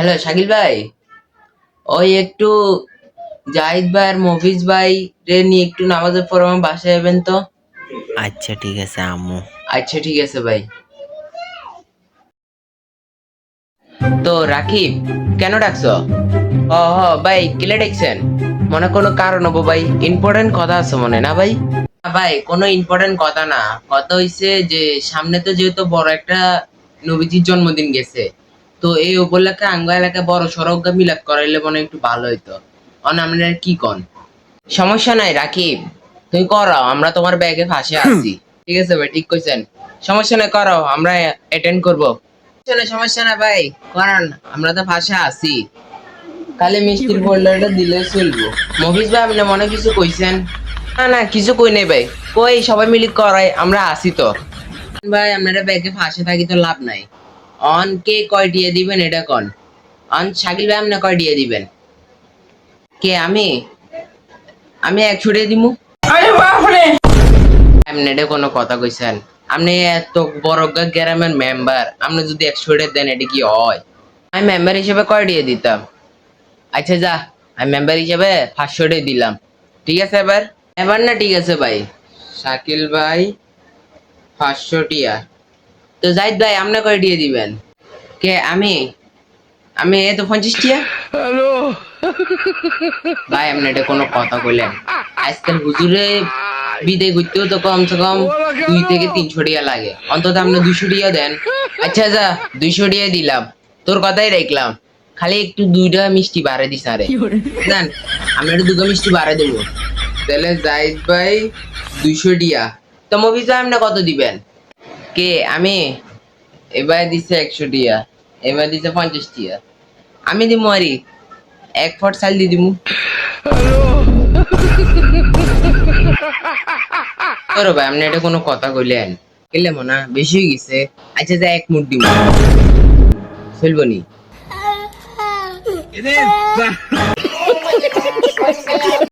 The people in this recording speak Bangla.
হ্যালো শাকিল ভাই, ওই একটু জাহিদ ভাই আর মফিজ ভাই রে নিয়ে একটু নামাজের পর আমার বাসায় যাবেন তো। আচ্ছা ঠিক আছে আম্মু। আচ্ছা ঠিক আছে ভাই। তো রাকিব, কেন ডাকছো? ভাই কিলে ডাকছেন? মনে কোনো কারণ হবো ভাই, ইম্পর্টেন্ট কথা আছে মনে না ভাই? না ভাই, কোনো ইম্পর্টেন্ট কথা না। কথা হইছে যে সামনে তো যেহেতু বড় একটা নবীজির জন্মদিন গেছে, তো এই উপলক্ষে আঙ্গ এলাকায় বড় সড়ক মিলাদ করাইলে মনে হয় একটু ভালো হইতো। আপনারা কি কন? সমস্যা নাই রাকিব, তুমি করো, আমরা তোমার ব্যাগে ফাঁসে আছি। ঠিক আছে ভাই, ঠিক কইছেন। সমস্যা নাই, করো, আমরা অ্যাটেন্ড করব। সমস্যা না ভাই, করান, আমরা তো ফাঁসে আছি। খালি মিষ্টির বোল্ডারটা দিলে চলবো। মফিজ ভাই, আপনি মনে কিছু কইছেন? না না, কিছু কই নাই ভাই। কই সবাই মিলি করাই, আমরা আছি তো। ভাই আপনারা ব্যাগে ফাঁসে থাকি তো লাভ নাই। অন কে কয় দিয়ে দিবেন এটা কন। অন শাকিল ভাই, আপনি কয় দিয়ে দিবেন? কে আমি? আমি 100 দিয়ে দিমু। আপনি এটা কোনো কথা কইছেন? আপনি এত বড় গ্রামের মেম্বার, আপনি যদি 100 দেন এটা কি হয়? আমি মেম্বার হিসেবে কয় দিয়ে দিতাম। আচ্ছা যা, আমি মেম্বার হিসেবে 500 দিলাম। ঠিক আছে এবার? এবার না, ঠিক আছে ভাই। শাকিল ভাই 500 টিয়া। তো জাহিদ ভাই, আপনি কয় দিয়ে দিবেন? কে আমি? আমি এ তো 50 টিয়া। ভাই আপনি এটা কোনো কথা কইলেন? আজকাল হুজুরে বিদায় করতেও তো কমসে কম 2 থেকে 300 টিয়া লাগে, অন্তত আপনি 200 টিয়া দেন। আচ্ছা যা, 200 টিয়া দিলাম, তোর কথাই রাখলাম। খালি একটু 2টা মিষ্টি বাড়াই দিস আরে। জান, আমি একটু 2টা মিষ্টি বাড়াই দেবো। তাহলে জাহিদ ভাই 200 টিয়া। তো মফিজ ভাই আপনি কত দিবেন? কে আমি? এবার দিছে 100 টিয়া, এবার দিছে 50 টিয়া। আমি দিমু আরি 1 ফট সাল দিয়ে দিমু। তোর ভাই আপনি এটা কোনো কথা কইলেন? কেলে মনা বেশি হয়ে গেছে। আচ্ছা যা, 1 মুঠ দিমু, চলবো নি?